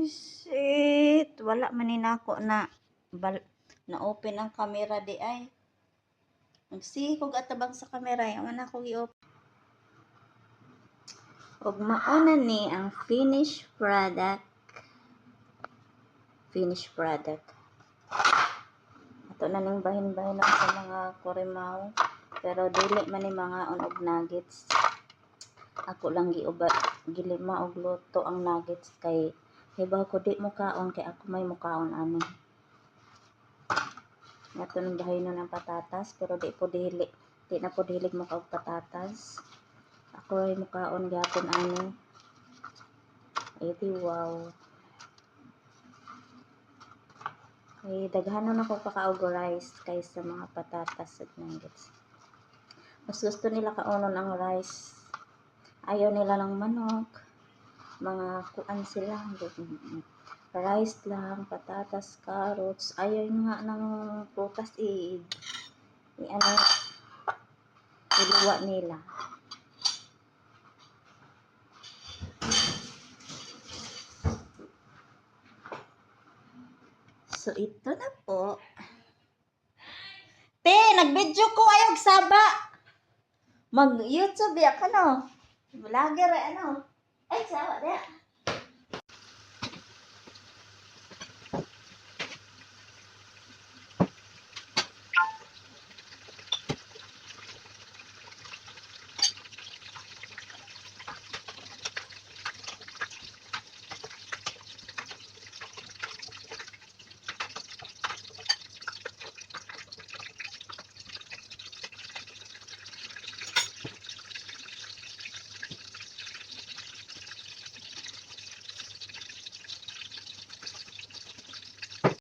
Shit. Wala maninako na na-open ang camera di ay. Magsikog atabang sa camera. Yung anak ko i-open. Ug mauna ni ang finished product. Ato na ning bahin-bahin sa mga kurimaw. Pero dili man ni mga og nuggets. Ako lang gilima og luto ang nuggets kay hibaw ko di mo kaon kay ako may mukaon ani. Ato nang bahinon ang patatas pero di na po dilig mo og patatas. Ako ay mukaon gyapon ani. Edi wow. Ay daghanon ako pakaog rice kaysa mga patatas ug nuggets. Mas gusto nila kaunon ang rice. Ayaw nila ng manok. Mga kuan sila. Rice lang, patatas, carrots. Ayaw nga ng prutas iluwa nila. So, ito na po. Nag-video ko ayog saba. Mag-YouTube ya ka no? Vlogger ano? Ay, sawa,